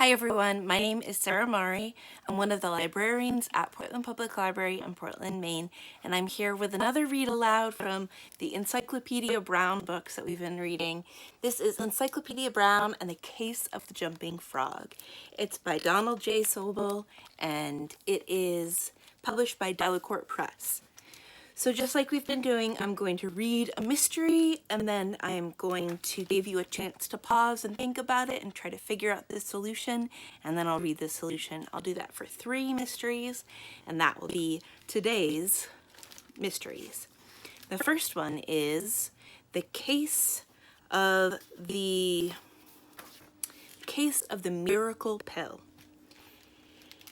Hi everyone, my name is Sarah Mari. I'm one of the librarians at Portland Public Library in Portland, Maine, and I'm here with another read aloud from the Encyclopedia Brown books that we've been reading. This is Encyclopedia Brown and the Case of the Jumping Frog. It's by Donald Sobol and it is published by Delacorte Press. So just like we've been doing, I'm going to read a mystery and then I'm going to give you a chance to pause and think about it and try to figure out the solution, and then I'll read the solution. I'll do that for 3 mysteries, and that will be today's mysteries. The first one is the case of the miracle pill.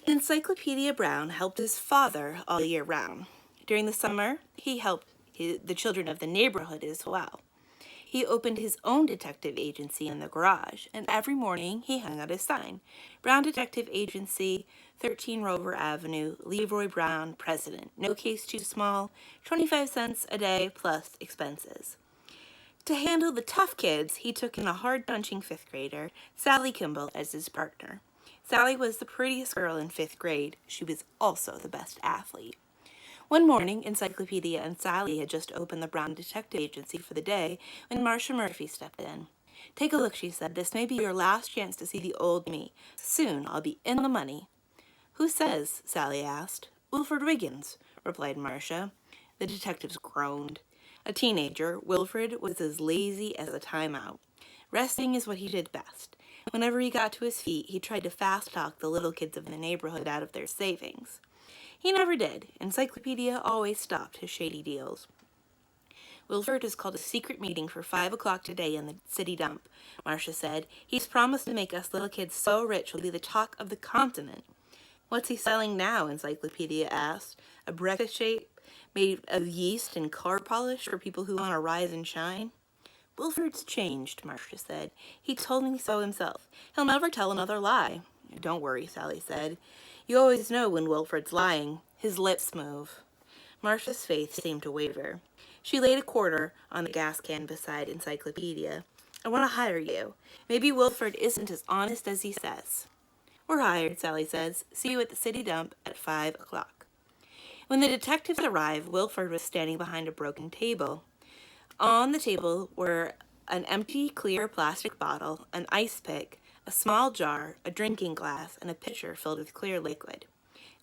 Encyclopedia Brown helped his father all year round. During the summer, he helped the children of the neighborhood as well. He opened his own detective agency in the garage, and every morning he hung out a sign. Brown Detective Agency, 13 Rover Avenue, Leroy Brown, President. No case too small, 25 cents a day plus expenses. To handle the tough kids, he took in a hard-punching 5th grader, Sally Kimball, as his partner. Sally was the prettiest girl in 5th grade. She was also the best athlete. One morning, Encyclopedia and Sally had just opened the Brown Detective Agency for the day when Marcia Murphy stepped in. "Take a look," she said. "This may be your last chance to see the old me. Soon I'll be in the money." "Who says?" Sally asked. "Wilfred Wiggins," replied Marcia. The detectives groaned. A teenager, Wilfred was as lazy as a timeout. Resting is what he did best. Whenever he got to his feet, he tried to fast-talk the little kids of the neighborhood out of their savings. He never did. Encyclopedia always stopped his shady deals. "Wilfred has called a secret meeting for 5 o'clock today in the city dump," Marcia said. "He's promised to make us little kids so rich we'll be the talk of the continent." "What's he selling now?" Encyclopedia asked. "A breakfast shape made of yeast and car polish for people who want to rise and shine?" "Wilfred's changed," Marcia said. "He told me so himself. He'll never tell another lie." "Don't worry," Sally said. "You always know when Wilfred's lying. His lips move." Marcia's faith seemed to waver. She laid a quarter on the gas can beside Encyclopedia. "I want to hire you. Maybe Wilfred isn't as honest as he says." "We're hired," Sally says. "See you at the city dump at 5 o'clock. When the detectives arrived, Wilfred was standing behind a broken table. On the table were an empty, clear plastic bottle, an ice pick, a small jar, a drinking glass, and a pitcher filled with clear liquid.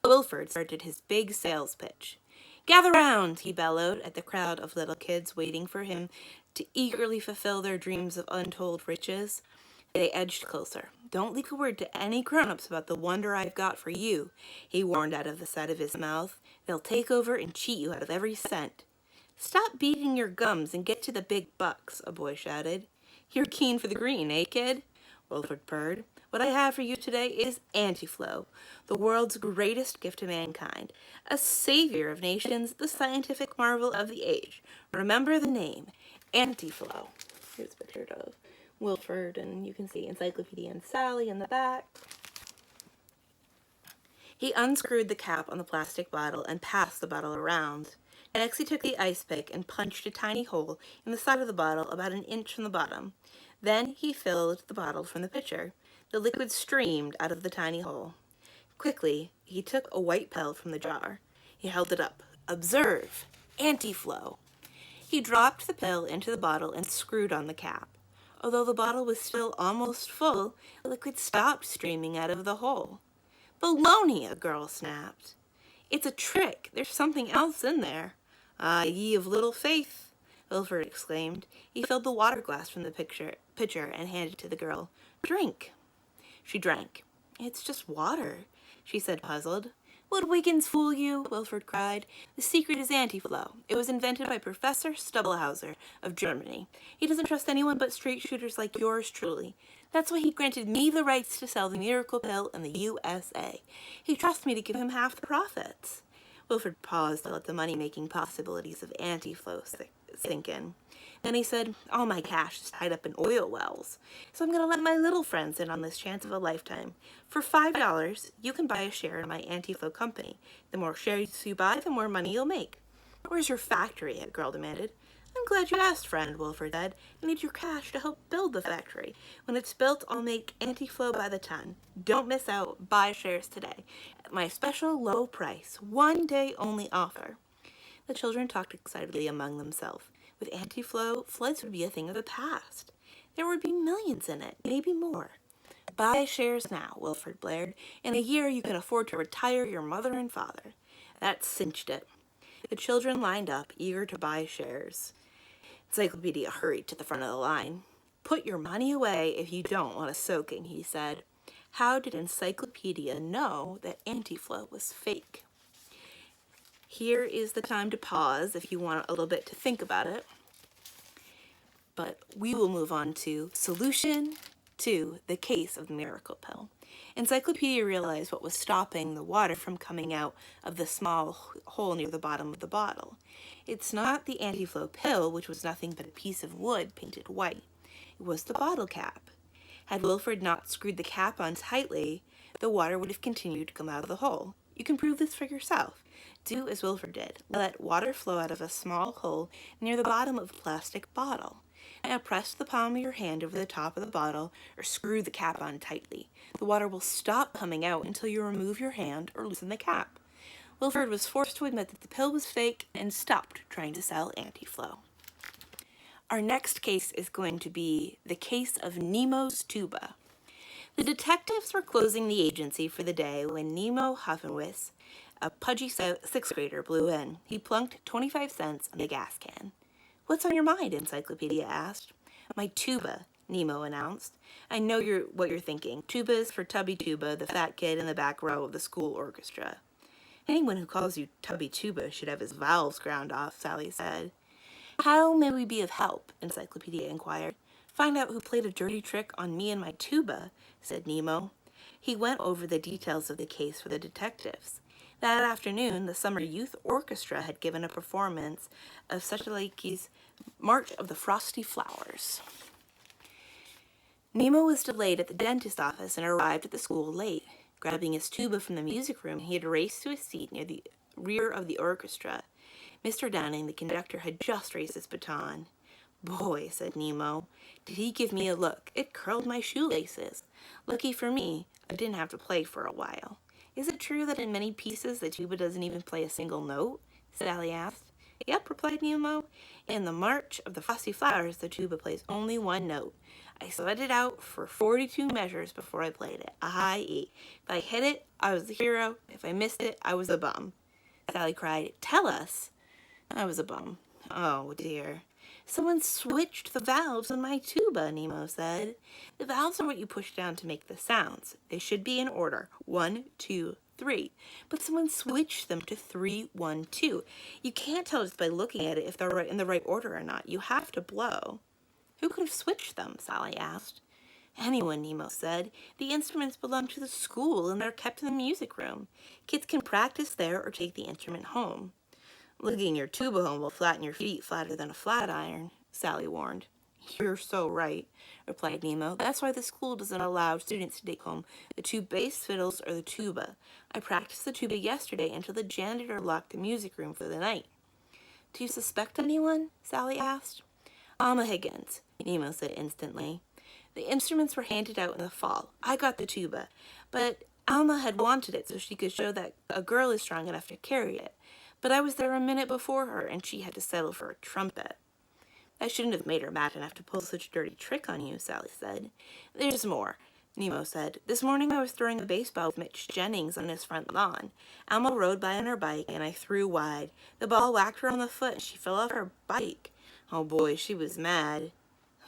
Wilfred started his big sales pitch. "Gather round," he bellowed at the crowd of little kids waiting for him to eagerly fulfill their dreams of untold riches. They edged closer. "Don't leak a word to any grown-ups about the wonder I've got for you," he warned out of the side of his mouth. "They'll take over and cheat you out of every cent." "Stop beating your gums and get to the big bucks," a boy shouted. "You're keen for the green, eh, kid?" Wilfred purred. "What I have for you today is Anti-Flow, the world's greatest gift to mankind, a savior of nations, the scientific marvel of the age. Remember the name, Anti-Flow." Here's a picture of Wilfred, and you can see Encyclopedia and Sally in the back. He unscrewed the cap on the plastic bottle and passed the bottle around. Next, he took the ice pick and punched a tiny hole in the side of the bottle about an inch from the bottom. Then he filled the bottle from the pitcher. The liquid streamed out of the tiny hole. Quickly, he took a white pill from the jar. He held it up. "Observe! Anti-Flow." He dropped the pill into the bottle and screwed on the cap. Although the bottle was still almost full, the liquid stopped streaming out of the hole. "Baloney!" a girl snapped. "It's a trick. There's something else in there." "Ah, ye of little faith," Wilfred exclaimed. He filled the water glass from the pitcher and handed it to the girl. "Drink." She drank. "It's just water," she said, puzzled. "Would Wiggins fool you?" Wilfred cried. "The secret is Anti-Flow. It was invented by Professor Stubblehauser of Germany. He doesn't trust anyone but straight shooters like yours truly. That's why he granted me the rights to sell the miracle pill in the USA. He trusts me to give him half the profits." Wilfred paused to let the money-making possibilities of Anti-Flow sink in. Then he said, "All my cash is tied up in oil wells, so I'm going to let my little friends in on this chance of a lifetime. For $5, you can buy a share in my Anti-Flow company. The more shares you buy, the more money you'll make." "Where's your factory?" a girl demanded. I'm glad you asked, friend, Wilford said. I need your cash to help build the factory. When it's built, I'll make anti-flow by the ton. Don't miss out. Buy shares today at my special low price, 1 day only offer. The children talked excitedly among themselves. With anti-flow, floods would be a thing of the past. There would be millions in it, maybe more. Buy shares now, Wilford blared. In a year, you can afford to retire your mother and father. That cinched it. The children lined up, eager to buy shares. Encyclopedia hurried to the front of the line. Put your money away if you don't want a soaking, he said. How did Encyclopedia know that anti-flow was fake? Here is the time to pause if you want a little bit to think about it. But we will move on to solution to the case of the miracle pill. Encyclopedia realized what was stopping the water from coming out of the small hole near the bottom of the bottle. It's not the anti-flow pill, which was nothing but a piece of wood painted white. It was the bottle cap. Had Wilford not screwed the cap on tightly, the water would have continued to come out of the hole. You can prove this for yourself. Do as Wilford did. Let water flow out of a small hole near the bottom of a plastic bottle. Now press the palm of your hand over the top of the bottle or screw the cap on tightly. The water will stop coming out until you remove your hand or loosen the cap. Wilford was forced to admit that the pill was fake and stopped trying to sell anti-flow. Our next case is going to be the case of Nemo's tuba. The detectives were closing the agency for the day when Nemo Huffenwitz, a pudgy sixth grader, blew in. He plunked 25 cents on the gas can. What's on your mind? Encyclopedia asked. My tuba, Nemo announced. I know what you're thinking. Tuba is for Tubby Tuba, the fat kid in the back row of the school orchestra. Anyone who calls you Tubby Tuba should have his valves ground off, Sally said. How may we be of help? Encyclopedia inquired. Find out who played a dirty trick on me and my tuba, said Nemo. He went over the details of the case for the detectives. That afternoon, the Summer Youth Orchestra had given a performance of Suchaliki's March of the Frosty Flowers. Nemo was delayed at the dentist's office and arrived at the school late. Grabbing his tuba from the music room, he had raced to his seat near the rear of the orchestra. Mr. Downing, the conductor, had just raised his baton. Boy, said Nemo, did he give me a look. It curled my shoelaces. Lucky for me, I didn't have to play for a while. Is it true that in many pieces the tuba doesn't even play a single note? Sally asked. Yep, replied Nemo. In the March of the Frosty Flowers, the tuba plays only one note. I sweat it out for 42 measures before I played it, i.e., if I hit it, I was the hero. If I missed it, I was a bum. Sally cried, Tell us. I was a bum. Oh, dear. Someone switched the valves on my tuba, Nemo said. The valves are what you push down to make the sounds. They should be in order. 1, 2, 3. But someone switched them to 3, 1, 2. You can't tell just by looking at it if they're in the right order or not. You have to blow. Who could have switched them? Sally asked. Anyone, Nemo said. The instruments belong to the school and they're kept in the music room. Kids can practice there or take the instrument home. Lugging your tuba home will flatten your feet flatter than a flat iron, Sally warned. You're so right, replied Nemo. That's why the school doesn't allow students to take home the 2 bass fiddles or the tuba. I practiced the tuba yesterday until the janitor locked the music room for the night. Do you suspect anyone? Sally asked. Alma Higgins, Nemo said instantly. The instruments were handed out in the fall. I got the tuba, but Alma had wanted it so she could show that a girl is strong enough to carry it. But I was there a minute before her, and she had to settle for a trumpet. I shouldn't have made her mad enough to pull such a dirty trick on you, Sally said. There's more, Nemo said. This morning I was throwing a baseball with Mitch Jennings on his front lawn. Alma rode by on her bike, and I threw wide. The ball whacked her on the foot, and she fell off her bike. Oh boy, she was mad.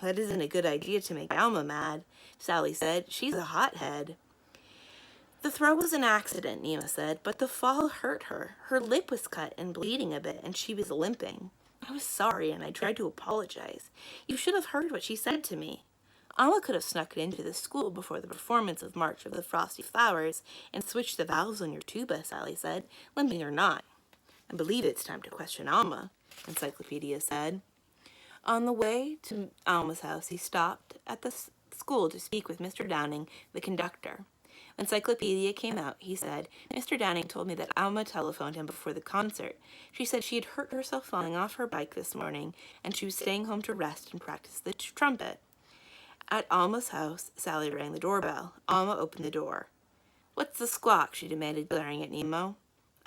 That isn't a good idea to make Alma mad, Sally said. She's a hothead. The throw was an accident, Nemo said, but the fall hurt her. Her lip was cut and bleeding a bit, and she was limping. I was sorry, and I tried to apologize. You should have heard what she said to me. Alma could have snuck it into the school before the performance of March of the Frosty Flowers and switched the valves on your tuba, Sally said, limping or not. I believe it's time to question Alma, Encyclopedia said. On the way to Alma's house, he stopped at the school to speak with Mr. Downing, the conductor. When Encyclopedia came out, he said, "Mr. Downing told me that Alma telephoned him before the concert. She said she had hurt herself falling off her bike this morning, and she was staying home to rest and practice the trumpet." At Alma's house, Sally rang the doorbell. Alma opened the door. "What's the squawk?" she demanded, glaring at Nemo.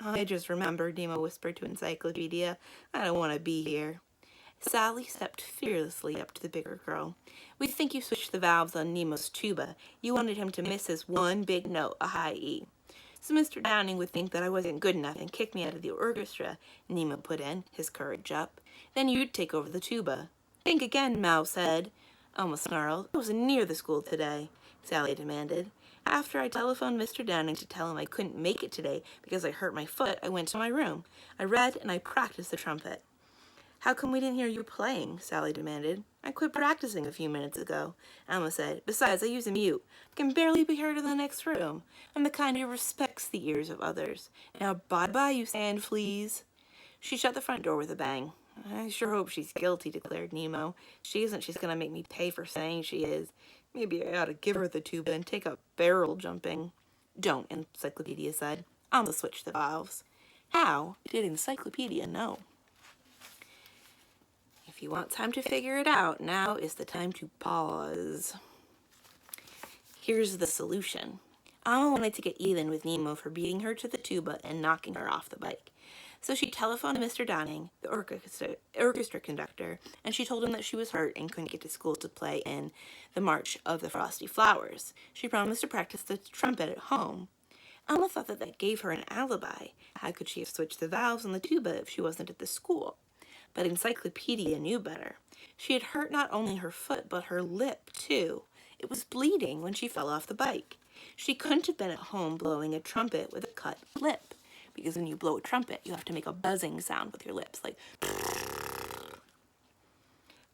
"I just remembered," Nemo whispered to Encyclopedia. "I don't want to be here." Sally stepped fearlessly up to the bigger girl. "We think you switched the valves on Nemo's tuba. You wanted him to miss his one big note, a high E. So Mr. Downing would think that I wasn't good enough and kick me out of the orchestra," Nemo put in, his courage up. "Then you'd take over the tuba." "Think again, Mousehead," Elma snarled. "I wasn't near the school today," Sally demanded. "After I telephoned Mr. Downing to tell him I couldn't make it today because I hurt my foot, I went to my room. I read and I practiced the trumpet." "How come we didn't hear you playing?" Sally demanded. "I quit practicing a few minutes ago," Alma said. "Besides, I use a mute. I can barely be heard in the next room. I'm the kind who respects the ears of others. Now bye-bye, you sand fleas." She shut the front door with a bang. "I sure hope she's guilty," declared Nemo. "If she isn't, she's going to make me pay for saying she is. Maybe I ought to give her the tuba and take up barrel jumping." "Don't," Encyclopedia said. "I'll switch the valves." How did Encyclopedia know? If you want time to figure it out, now is the time to pause. Here's the solution. Alma wanted to get even with Nemo for beating her to the tuba and knocking her off the bike. So she telephoned to Mr. Downing, the orchestra conductor, and she told him that she was hurt and couldn't get to school to play in the March of the Frosty Flowers. She promised to practice the trumpet at home. Alma thought that gave her an alibi. How could she have switched the valves on the tuba if she wasn't at the school? But Encyclopedia knew better. She had hurt not only her foot, but her lip, too. It was bleeding when she fell off the bike. She couldn't have been at home blowing a trumpet with a cut lip, because when you blow a trumpet, you have to make a buzzing sound with your lips, like...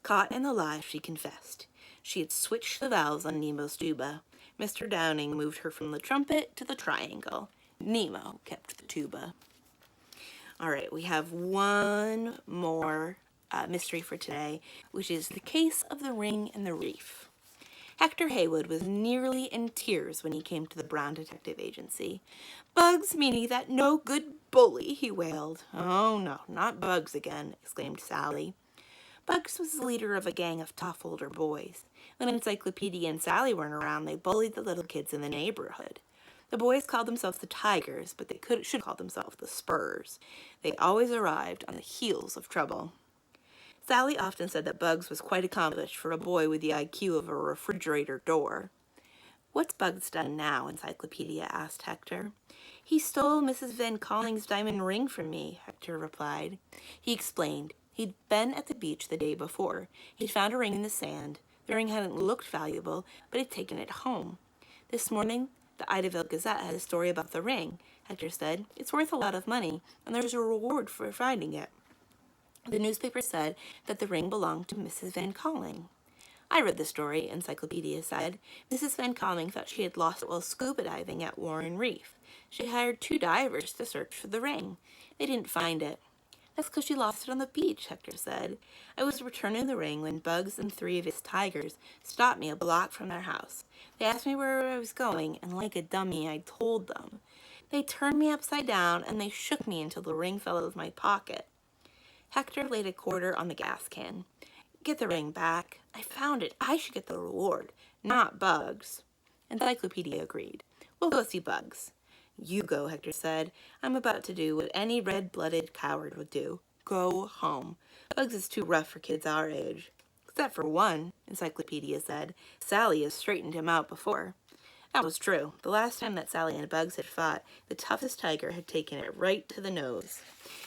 Caught in the lie, she confessed. She had switched the valves on Nemo's tuba. Mr. Downing moved her from the trumpet to the triangle. Nemo kept the tuba. All right, we have one more mystery for today, which is the case of the ring and the reef. Hector Haywood was nearly in tears when he came to the Brown Detective Agency. "Bugs, meaning that no good bully," he wailed. "Oh, no, not Bugs again," exclaimed Sally. Bugs was the leader of a gang of tough older boys. When Encyclopedia and Sally weren't around, they bullied the little kids in the neighborhood. The boys called themselves the Tigers, but they should call themselves the Spurs. They always arrived on the heels of trouble. Sally often said that Bugs was quite accomplished for a boy with the IQ of a refrigerator door. "What's Bugs done now?" Encyclopedia asked Hector. "He stole Mrs. Van Colling's diamond ring from me," Hector replied. He explained. He'd been at the beach the day before. He'd found a ring in the sand. The ring hadn't looked valuable, but he'd taken it home. This morning, the Idaville Gazette had a story about the ring, Hector said. "It's worth a lot of money, and there's a reward for finding it." The newspaper said that the ring belonged to Mrs. Van Colling. "I read the story," Encyclopedia said. "Mrs. Van Colling thought she had lost it while scuba diving at Warren Reef. She hired 2 divers to search for the ring. They didn't find it." "That's because she lost it on the beach," Hector said. "I was returning the ring when Bugs and 3 of his tigers stopped me a block from their house. They asked me where I was going, and like a dummy, I told them. They turned me upside down, and they shook me until the ring fell out of my pocket." Hector laid a quarter on the gas can. "Get the ring back. I found it. I should get the reward, not Bugs." Encyclopedia agreed. "We'll go see Bugs." "You go," Hector said. "I'm about to do what any red-blooded coward would do. Go home. Bugs is too rough for kids our age." "Except for one," Encyclopedia said. "Sally has straightened him out before." That was true. The last time that Sally and Bugs had fought, the toughest tiger had taken it right to the nose.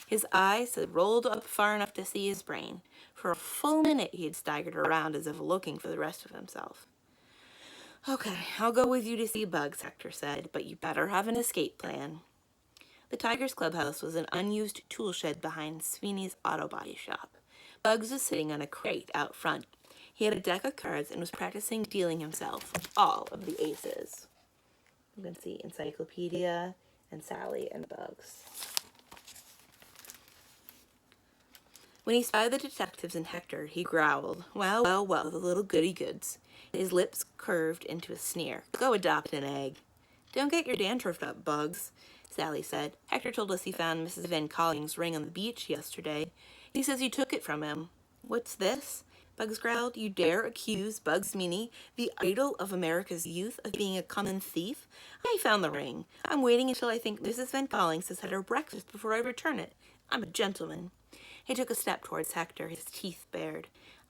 His eyes had rolled up far enough to see his brain. For a full minute he had staggered around as if looking for the rest of himself. "Okay, I'll go with you to see Bugs," Hector said, "but you better have an escape plan." The Tiger's clubhouse was an unused tool shed behind Sweeney's auto body shop. Bugs was sitting on a crate out front. He had a deck of cards and was practicing dealing himself all of the aces. You can see Encyclopedia and Sally and Bugs. When he spied the detectives and Hector, he growled, "Well, well, well, the little goody-goods." His lips curved into a sneer. "Go adopt an egg." Don't get your dandruff up, Bugs, Sally said. Hector told us he found Mrs. Van Colling's ring on the beach yesterday. He says you took it from him. What's this? Bugs growled. You dare accuse Bugs Meany, the idol of America's youth, of being a common thief? I found the ring. I'm waiting until I think Mrs. Van Collings has had her breakfast before I return it. I'm a gentleman. He took a step towards Hector, his teeth bared.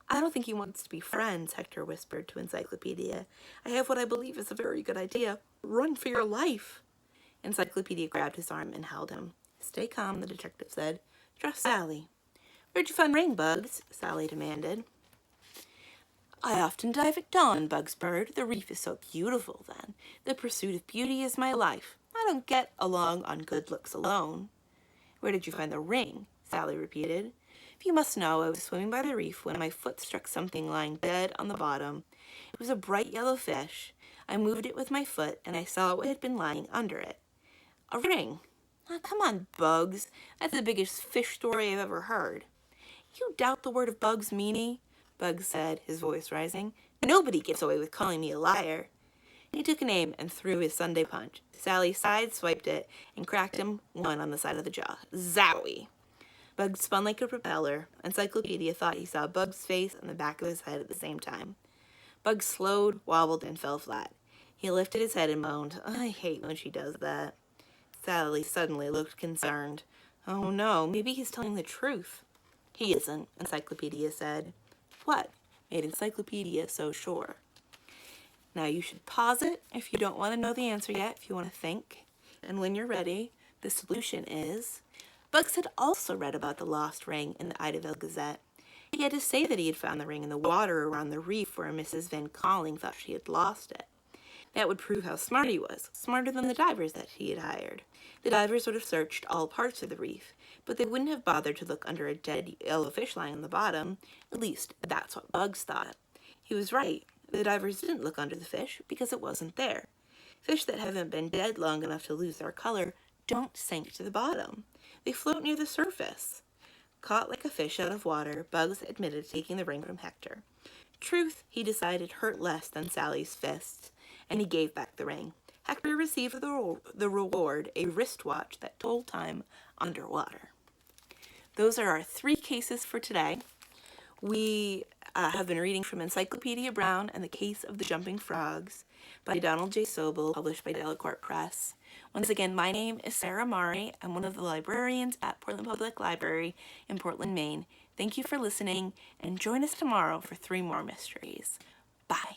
I don't think he wants to be friends, Hector whispered to Encyclopedia. I have what I believe is a very good idea. Run for your life. Encyclopedia grabbed his arm and held him. Stay calm, the detective said. Trust Sally. Where'd you find the ring, Bugs? Sally demanded. I often dive at dawn, Bugs purred. The reef is so beautiful then. The pursuit of beauty is my life. I don't get along on good looks alone. Where did you find the ring? Sally repeated. If you must know, I was swimming by the reef when my foot struck something lying dead on the bottom. It was a bright yellow fish. I moved it with my foot, and I saw what had been lying under it. A ring. Oh, come on, Bugs. That's the biggest fish story I've ever heard. You doubt the word of Bugs Meany? Bugs said, his voice rising. Nobody gets away with calling me a liar. He took an aim and threw his Sunday punch. Sally sideswiped it and cracked him one on the side of the jaw. Zowie! Bugs spun like a propeller. Encyclopedia thought he saw Bugs' face and the back of his head at the same time. Bugs slowed, wobbled, and fell flat. He lifted his head and moaned, I hate when she does that. Sally suddenly looked concerned. Oh no, maybe he's telling the truth. He isn't, Encyclopedia said. What made Encyclopedia so sure? Now you should pause it if you don't want to know the answer yet, if you want to think. And when you're ready, the solution is... Bugs had also read about the lost ring in the Idaville Gazette. He had to say that he had found the ring in the water around the reef where Mrs. Van Colling thought she had lost it. That would prove how smart he was, smarter than the divers that he had hired. The divers would have searched all parts of the reef, but they wouldn't have bothered to look under a dead yellow fish lying on the bottom. At least, that's what Bugs thought. He was right. The divers didn't look under the fish because it wasn't there. Fish that haven't been dead long enough to lose their color don't sink to the bottom. They float near the surface. Caught like a fish out of water, Bugs admitted taking the ring from Hector. Truth, he decided, hurt less than Sally's fists, and he gave back the ring. Hector received the reward, a wristwatch that told time underwater. Those are our 3 cases for today. We have been reading from Encyclopedia Brown and the Case of the Jumping Frogs by Donald J. Sobol, published by Delacorte Press. Once again, my name is Sarah Mari. I'm one of the librarians at Portland Public Library in Portland, Maine. Thank you for listening, and join us tomorrow for 3 more mysteries. Bye.